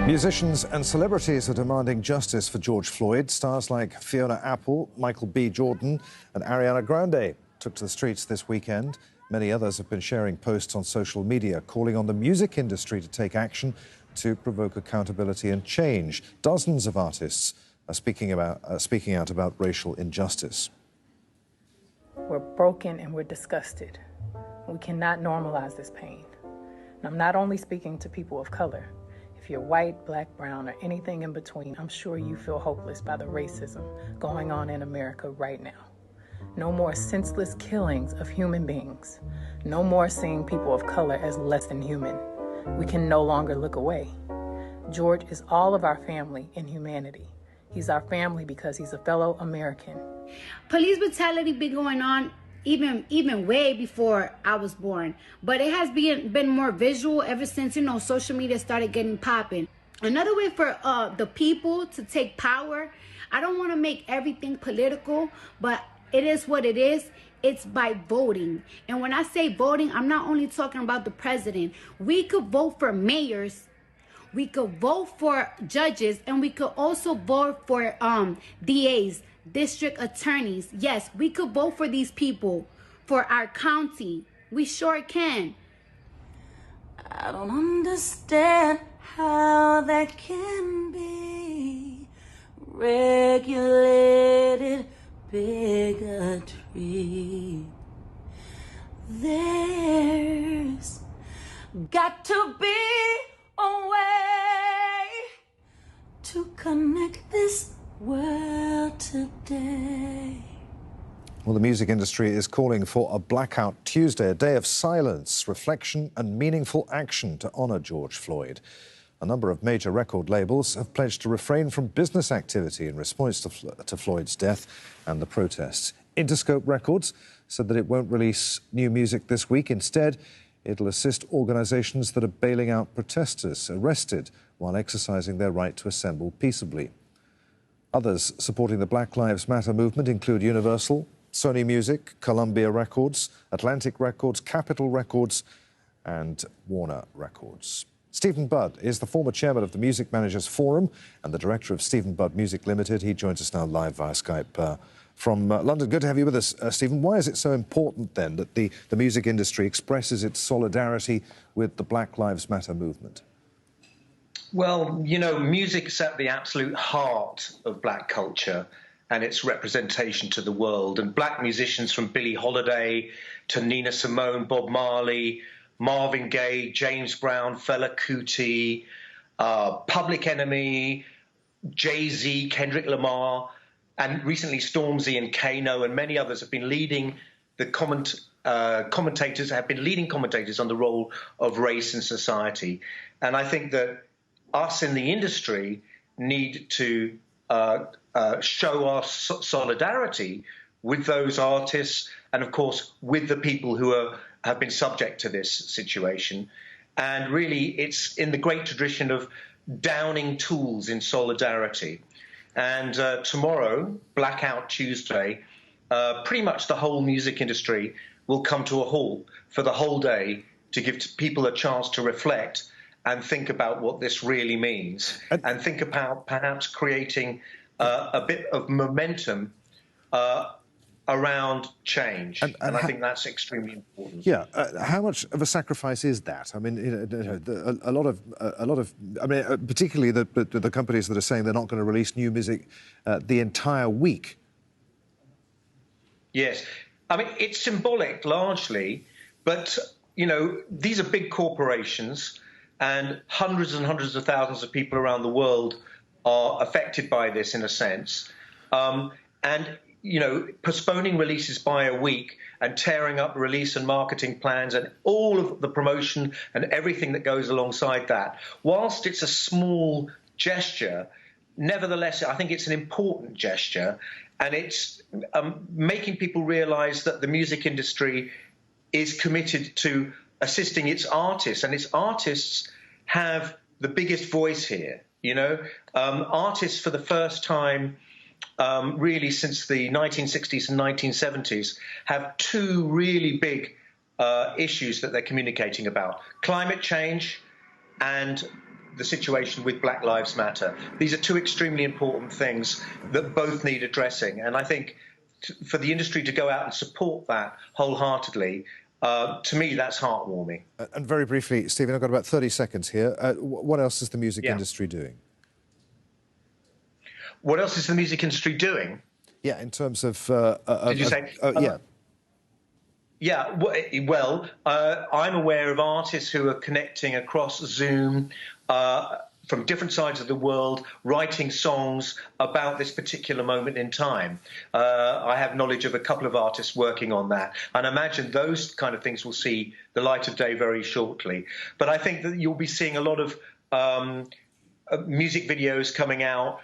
Musicians and celebrities are demanding justice for George Floyd. Stars like Fiona Apple, Michael B. Jordan and Ariana Grande took to the streets this weekend. Many others have been sharing posts on social media calling on the music industry to take action to provoke accountability and change. Dozens of artists are speaking out about racial injustice. We're broken and we're disgusted. We cannot normalize this pain. And I'm not only speaking to people of color. If you're white, black, brown, or anything in between, I'm sure you feel hopeless by the racism going on in America right now. No more senseless killings of human beings. No more seeing people of color as less than human. We can no longer look away. George is all of our family in humanity. He's our family because he's a fellow American. Police brutality been going on even way before I was born, but it has been more visual ever since, social media started getting popping. Another way for the people to take power, I don't want to make everything political, but it is what it is. It's by voting. And when I say voting, I'm not only talking about the president. We could vote for mayors, we could vote for judges, and we could also vote for DAs, district attorneys. Yes, we could vote for these people for our county. We sure can. I don't understand how that can be. Regulated bigotry. There's got to be a way to connect this world today. Well, the music industry is calling for a blackout Tuesday, a day of silence, reflection and meaningful action to honour George Floyd. A number of major record labels have pledged to refrain from business activity in response to Floyd's death and the protests. Interscope Records said that it won't release new music this week. Instead, it'll assist organisations that are bailing out protesters arrested while exercising their right to assemble peaceably. Others supporting the Black Lives Matter movement include Universal, Sony Music, Columbia Records, Atlantic Records, Capitol Records and Warner Records. Stephen Budd is the former chairman of the Music Managers Forum and the director of Stephen Budd Music Limited. He joins us now live via Skype from London. Good to have you with us, Stephen. Why is it so important, then, that the music industry expresses its solidarity with the Black Lives Matter movement? Well, music's at the absolute heart of black culture and its representation to the world. And black musicians from Billie Holiday to Nina Simone, Bob Marley, Marvin Gaye, James Brown, Fela Kuti, Public Enemy, Jay-Z, Kendrick Lamar, and recently Stormzy and Kano and many others have been leading the commentators on the role of race in society. And I think that us in the industry need to show our solidarity with those artists and, of course, with the people who have been subject to this situation. And really, it's in the great tradition of downing tools in solidarity. And tomorrow, Blackout Tuesday, pretty much the whole music industry will come to a halt for the whole day to give people a chance to reflect and think about what this really means, and think about perhaps creating a bit of momentum around change. And I think that's extremely important. Yeah. How much of a sacrifice is that? I mean, a lot of, particularly the companies that are saying they're not going to release new music the entire week. Yes. I mean, it's symbolic largely, but, these are big corporations and hundreds of thousands of people around the world are affected by this in a sense. Postponing releases by a week and tearing up release and marketing plans and all of the promotion and everything that goes alongside that, whilst it's a small gesture, nevertheless, I think it's an important gesture, and it's making people realise that the music industry is committed to assisting its artists, and its artists have the biggest voice here. Artists for the first time really since the 1960s and 1970s have two really big issues that they're communicating about: climate change and the situation with Black Lives Matter. These are two extremely important things that both need addressing. And I think for the industry to go out and support that wholeheartedly, to me, that's heartwarming. And very briefly, Stephen, I've got about 30 seconds here. What else is the music industry doing? What else is the music industry doing? Yeah, in terms of... Did you say? Yeah. Yeah, well, I'm aware of artists who are connecting across Zoom from different sides of the world, writing songs about this particular moment in time. I have knowledge of a couple of artists working on that, and I imagine those kind of things will see the light of day very shortly. But I think that you'll be seeing a lot of music videos coming out,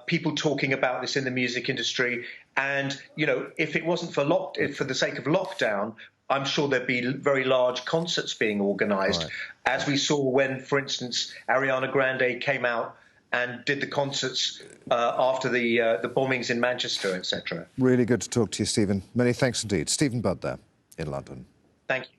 people talking about this in the music industry. And, you know, if it wasn't for the sake of lockdown, I'm sure there'd be very large concerts being organised, as we saw when, for instance, Ariana Grande came out and did the concerts after the bombings in Manchester, etc. Really good to talk to you, Stephen. Many thanks indeed. Stephen Budd there in London. Thank you.